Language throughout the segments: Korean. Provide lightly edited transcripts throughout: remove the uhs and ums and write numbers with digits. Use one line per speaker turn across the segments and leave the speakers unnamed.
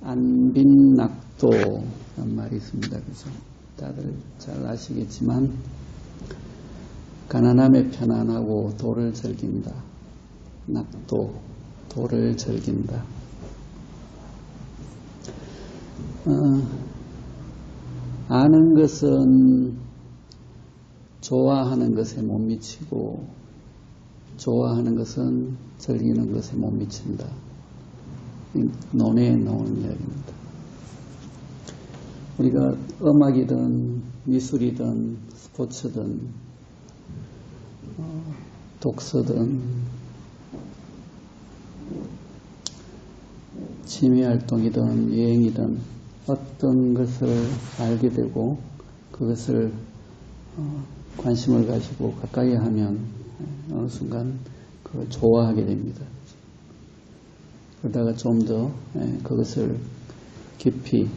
안빈낙도란 말이 있습니다. 그죠? 다들 잘 아시겠지만 가난함에 편안하고 도를 즐긴다. 낙도, 도를 즐긴다. 아는 것은 좋아하는 것에 못 미치고 좋아하는 것은 즐기는 것에 못 미친다. 논에 나오는 이야기입니다. 우리가 음악이든 미술이든 스포츠든 독서든 취미활동이든 여행이든 어떤 것을 알게 되고 그것을 관심을 가지고 가까이 하면 어느 순간 그걸 좋아하게 됩니다. 그러다가 좀 더 그것을 깊이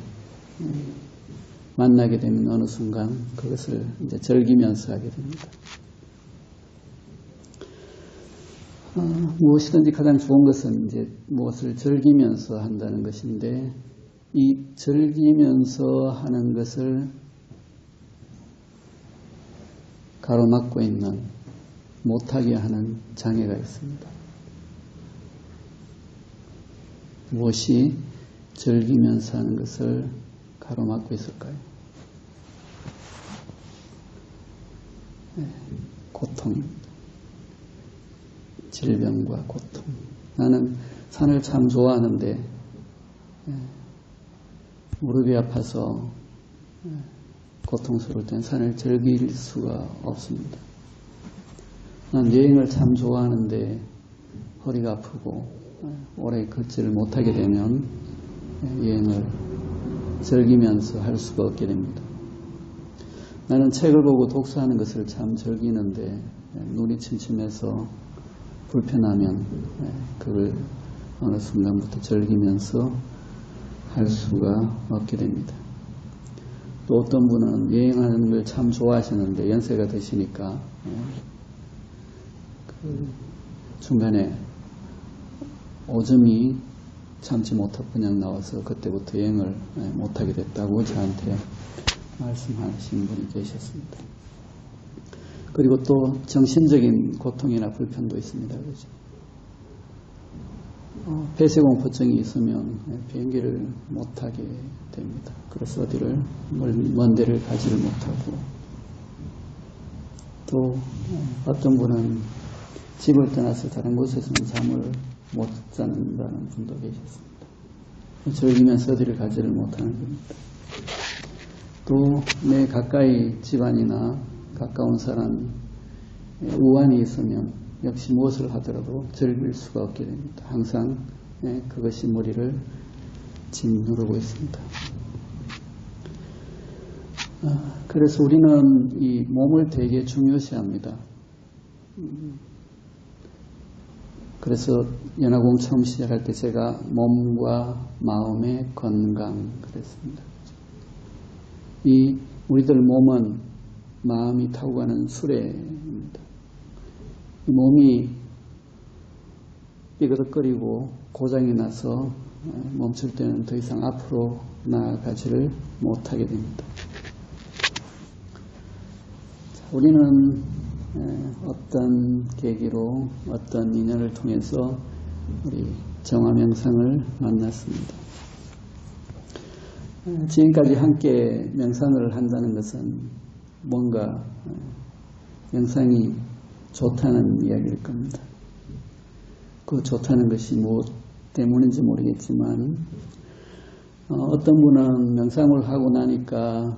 만나게 되면 어느 순간 그것을 이제 즐기면서 하게 됩니다. 무엇이든지 가장 좋은 것은 이제 무엇을 즐기면서 한다는 것인데 이 즐기면서 하는 것을 가로막고 있는 못하게 하는 장애가 있습니다. 무엇이 즐기면서 하는 것을 가로막고 있을까요? 고통입니다. 질병과 고통. 나는 산을 참 좋아하는데 무릎이 아파서 고통스러울 땐 산을 즐길 수가 없습니다. 난 여행을 참 좋아하는데 허리가 아프고 오래 걷지를 못하게 되면 여행을 즐기면서 할 수가 없게 됩니다. 나는 책을 보고 독서하는 것을 참 즐기는데 눈이 침침해서 불편하면 그걸 어느 순간부터 즐기면서 할 수가 없게 됩니다. 또 어떤 분은 여행하는 걸 참 좋아하시는데 연세가 드시니까 그 중간에 오줌이 참지 못하고 그냥 나와서 그때부터 여행을 못하게 됐다고 저한테 말씀하신 분이 계셨습니다. 그리고 또 정신적인 고통이나 불편도 있습니다. 그렇죠? 폐쇄공포증이 있으면 비행기를 못하게 됩니다. 그래서 어디를 먼 데를 가지를 못하고 또 어떤 분은 집을 떠나서 다른 곳에서는 잠을 못 자는다는 분도 계셨습니다. 즐기면서 어디를 가지를 못하는 겁니다. 또 내 가까이 집안이나 가까운 사람 우환이 있으면 역시 무엇을 하더라도 즐길 수가 없게 됩니다. 항상 그것이 머리를 짓누르고 있습니다. 그래서 우리는 이 몸을 되게 중요시합니다. 그래서 연화공 처음 시작할 때 제가 몸과 마음의 건강 그랬습니다. 이 우리들 몸은 마음이 타고 가는 수레입니다. 이 몸이 삐그덕거리고 고장이 나서 멈출 때는 더 이상 앞으로 나아가지를 못하게 됩니다. 우리는 어떤 계기로 어떤 인연을 통해서 우리 정화명상을 만났습니다. 지금까지 함께 명상을 한다는 것은 뭔가 명상이 좋다는 이야기일 겁니다. 그 좋다는 것이 무엇 때문인지 모르겠지만 어떤 분은 명상을 하고 나니까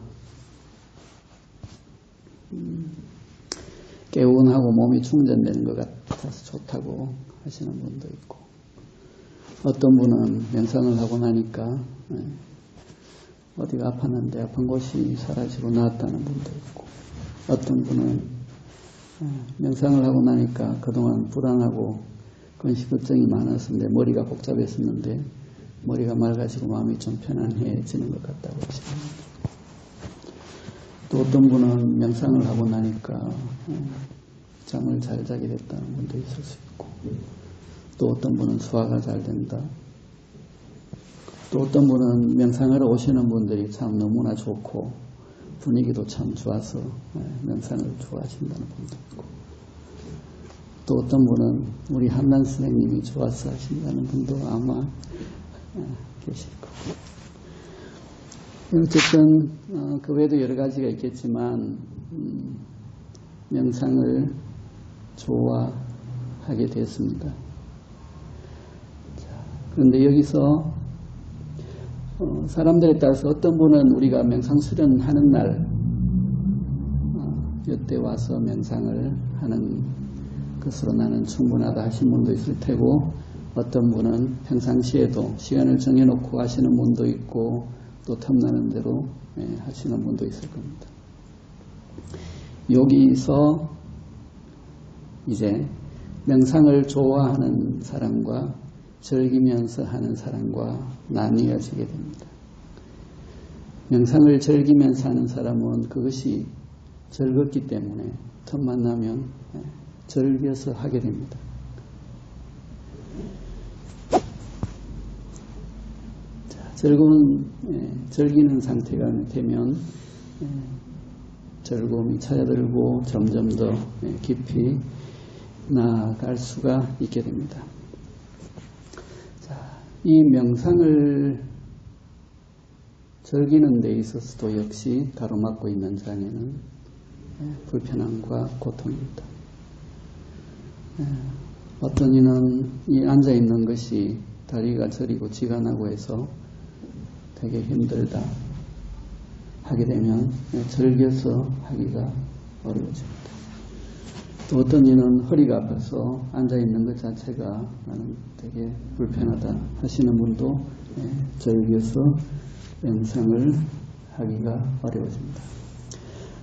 개운하고 몸이 충전되는 것 같아서 좋다고 하시는 분도 있고 어떤 분은 명상을 하고 나니까 어디가 아팠는데 아픈 곳이 사라지고 나았다는 분도 있고 어떤 분은 명상을 하고 나니까 그동안 불안하고 근시걱정이 많았었는데 머리가 복잡했었는데 머리가 맑아지고 마음이 좀 편안해지는 것 같다고 하십니다. 또 어떤 분은 명상을 하고 나니까 잠을 잘 자게 됐다는 분도 있을 수 있고 또 어떤 분은 소화가 잘 된다. 또 어떤 분은 명상하러 오시는 분들이 참 너무나 좋고 분위기도 참 좋아서 명상을 좋아하신다는 분도 있고, 또 어떤 분은 우리 한란 선생님이 좋아서 하신다는 분도 아마 계실 거고. 어쨌든 그 외에도 여러 가지가 있겠지만 명상을 좋아하게 됐습니다. 그런데 여기서 사람들에 따라서 어떤 분은 우리가 명상 수련하는 날 이때 와서 명상을 하는 것으로 나는 충분하다 하신 분도 있을 테고, 어떤 분은 평상시에도 시간을 정해놓고 하시는 분도 있고, 또 탐나는 대로 하시는 분도 있을 겁니다. 여기서 이제 명상을 좋아하는 사람과 즐기면서 하는 사람과 나뉘어지게 됩니다. 명상을 즐기면서 하는 사람은 그것이 즐겁기 때문에 틈만 나면 즐겨서 하게 됩니다. 즐기는 상태가 되면 즐거움이 찾아들고 점점 더 깊이 나아갈 수가 있게 됩니다. 이 명상을 즐기는 데 있어서도 역시 가로막고 있는 장애는 불편함과 고통입니다. 어떤 이는 이 앉아있는 것이 다리가 저리고 쥐가 나고 해서 되게 힘들다 하게 되면 즐겨서 하기가 어려워집니다. 또 어떤 이는 허리가 아파서 앉아있는 것 자체가 나는 되게 불편하다 하시는 분도 즐겨서 명상을 하기가 어려워집니다.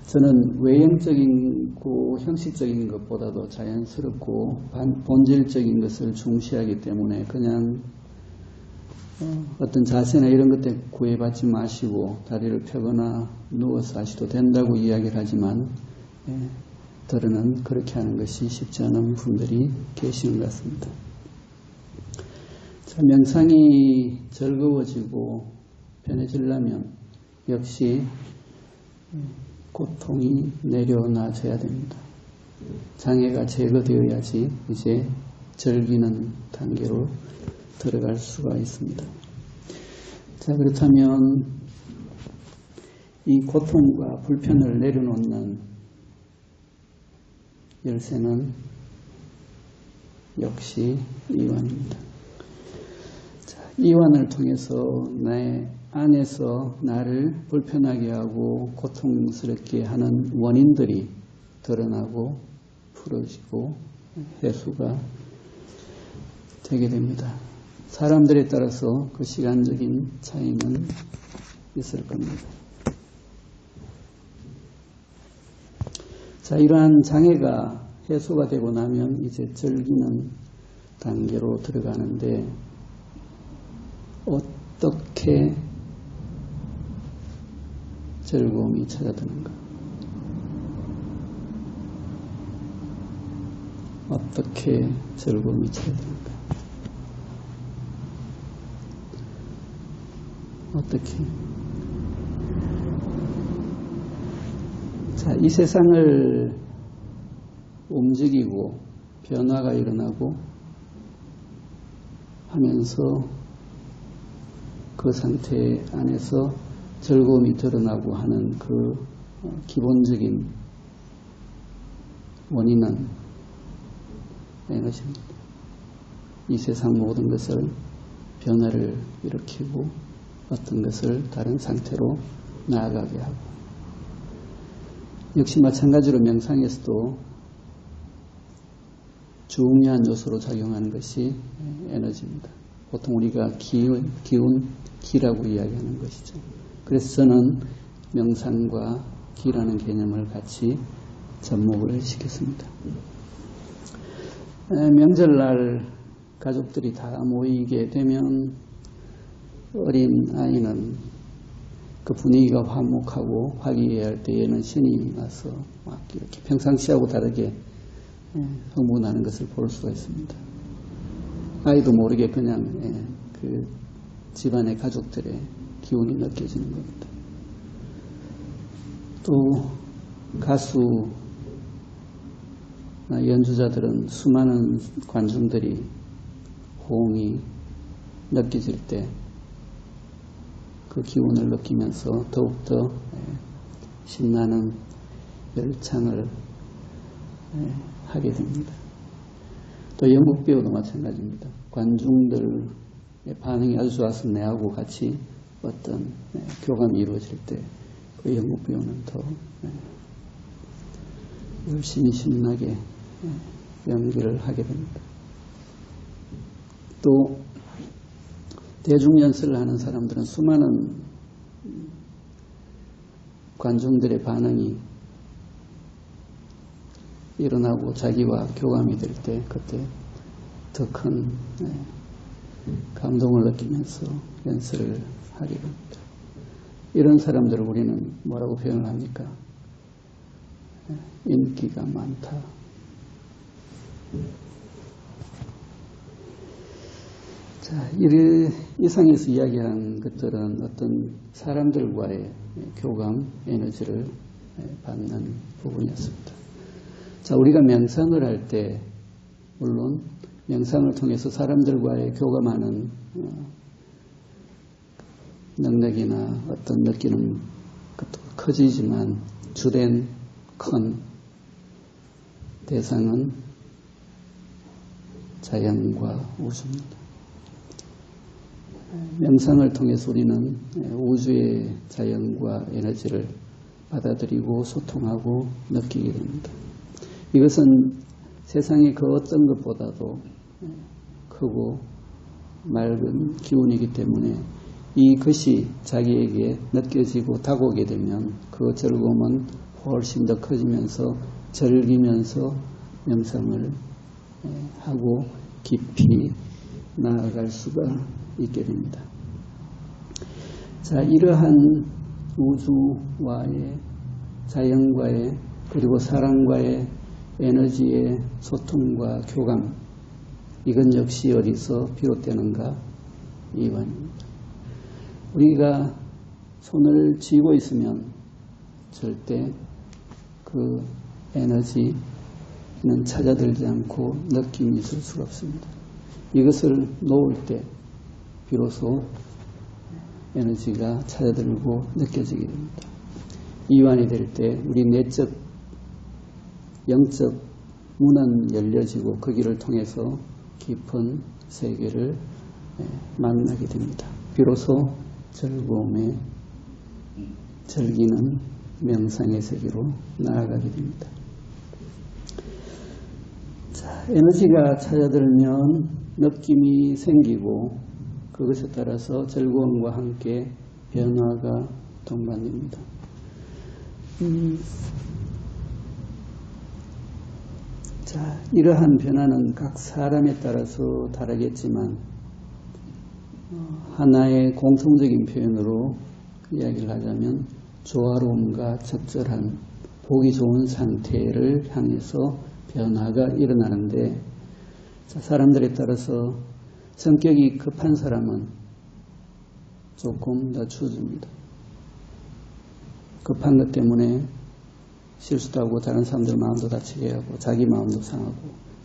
저는 외형적이고 형식적인 것보다도 자연스럽고 본질적인 것을 중시하기 때문에 그냥 어떤 자세나 이런 것 때문에 구애받지 마시고 다리를 펴거나 누워서 하셔도 된다고 이야기를 하지만 들으는 그렇게 하는 것이 쉽지 않은 분들이 계시는 것 같습니다. 자, 명상이 즐거워지고 편해지려면 역시 고통이 내려놔져야 됩니다. 장애가 제거되어야지 이제 즐기는 단계로 들어갈 수가 있습니다. 자, 그렇다면 이 고통과 불편을 내려놓는 열쇠는 역시 이완입니다. 자, 이완을 통해서 내 안에서 나를 불편하게 하고 고통스럽게 하는 원인들이 드러나고 풀어지고 해소가 되게 됩니다. 사람들에 따라서 그 시간적인 차이는 있을 겁니다. 자, 이러한 장애가 해소가 되고 나면 이제 즐기는 단계로 들어가는데 어떻게 즐거움이 찾아드는가? 어떻게 즐거움이 찾아드는가? 어떻게? 자, 이 세상을 움직이고 변화가 일어나고 하면서 그 상태 안에서 즐거움이 드러나고 하는 그 기본적인 원인은 에너지입니다. 이 세상 모든 것을 변화를 일으키고 어떤 것을 다른 상태로 나아가게 하고, 역시 마찬가지로 명상에서도 중요한 요소로 작용하는 것이 에너지입니다. 보통 우리가 기라고 이야기하는 것이죠. 그래서 저는 명상과 기라는 개념을 같이 접목을 시켰습니다. 명절날 가족들이 다 모이게 되면 어린 아이는 그 분위기가 화목하고 화기애애할 때에는 신이 나서 막 이렇게 평상시하고 다르게 흥분하는 것을 볼 수가 있습니다. 아이도 모르게 그냥 그 집안의 가족들의 기운이 느껴지는 겁니다. 또 가수나 연주자들은 수많은 관중들이 호응이 느껴질 때 그 기운을 느끼면서 더욱더 신나는 열창을 하게 됩니다. 또 연극 배우도 마찬가지입니다. 관중들의 반응이 아주 좋아서 내하고 같이 어떤 교감이 이루어질 때 그 연극 배우는 더 열심히 신나게 연기를 하게 됩니다. 또 대중연설을 하는 사람들은 수많은 관중들의 반응이 일어나고 자기와 교감이 될 때 그때 더 큰 감동을 느끼면서 연설을 하게 됩니다. 이런 사람들을 우리는 뭐라고 표현을 합니까? 인기가 많다. 자, 이상에서 이야기한 것들은 어떤 사람들과의 교감, 에너지를 받는 부분이었습니다. 자, 우리가 명상을 할 때, 물론 명상을 통해서 사람들과의 교감하는 능력이나 어떤 느끼는 것도 커지지만 주된 큰 대상은 자연과 우주입니다. 명상을 통해서 우리는 우주의 자연과 에너지를 받아들이고 소통하고 느끼게 됩니다. 이것은 세상의 그 어떤 것보다도 크고 맑은 기운이기 때문에 이것이 자기에게 느껴지고 다가오게 되면 그 즐거움은 훨씬 더 커지면서 즐기면서 명상을 하고 깊이 나아갈 수가 있게 됩니다. 자, 이러한 우주와의 자연과의 그리고 사람과의 에너지의 소통과 교감, 이건 역시 어디서 비롯되는가? 이완입니다. 우리가 손을 쥐고 있으면 절대 그 에너지는 찾아들지 않고 느낌이 있을 수가 없습니다. 이것을 놓을 때 비로소 에너지가 찾아들고 느껴지게 됩니다. 이완이 될 때 우리 내적, 영적 문은 열려지고 그 길을 통해서 깊은 세계를 만나게 됩니다. 비로소 즐거움에 즐기는 명상의 세계로 나아가게 됩니다. 자, 에너지가 찾아들면 느낌이 생기고 그것에 따라서 즐거움과 함께 변화가 동반됩니다. 자, 이러한 변화는 각 사람에 따라서 다르겠지만 하나의 공통적인 표현으로 이야기를 하자면 조화로움과 적절한 보기 좋은 상태를 향해서 변화가 일어나는데, 자, 사람들에 따라서 성격이 급한 사람은 조금 더 추워집니다. 급한 것 때문에 실수도 하고 다른 사람들 마음도 다치게 하고 자기 마음도 상하고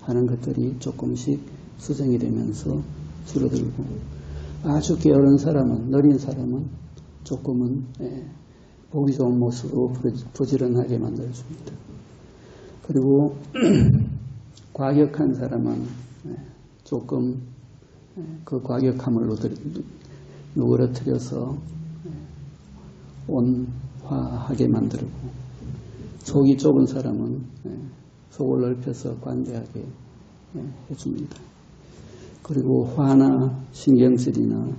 하는 것들이 조금씩 수정이 되면서 줄어들고, 아주 게으른 사람은, 느린 사람은 조금은 보기 좋은 모습으로 부지런하게 만들어줍니다. 그리고 과격한 사람은 조금 그 과격함을 누그러뜨려서 온화하게 만들고, 속이 좁은 사람은 속을 넓혀서 관대하게 해줍니다. 그리고 화나 신경질이나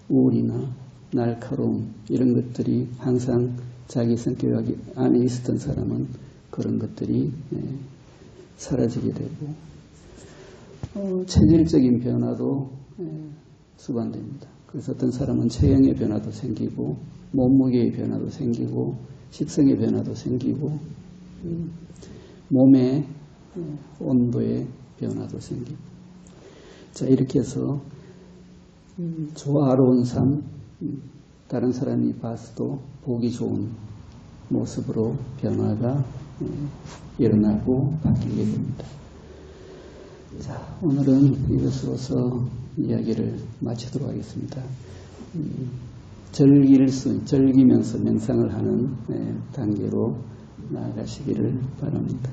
우울이나 날카로움, 이런 것들이 항상 자기 성격 안에 있었던 사람은 그런 것들이 사라지게 되고, 체질적인 변화도 수반됩니다. 그래서 어떤 사람은 체형의 변화도 생기고 몸무게의 변화도 생기고 식성의 변화도 생기고 몸의 온도의 변화도 생기고, 자, 이렇게 해서 조화로운 삶, 다른 사람이 봤어도 보기 좋은 모습으로 변화가 일어나고 바뀌게 됩니다. 자, 오늘은 이것으로서 이야기를 마치도록 하겠습니다. 즐기면서 명상을 하는 단계로 나아가시기를 바랍니다.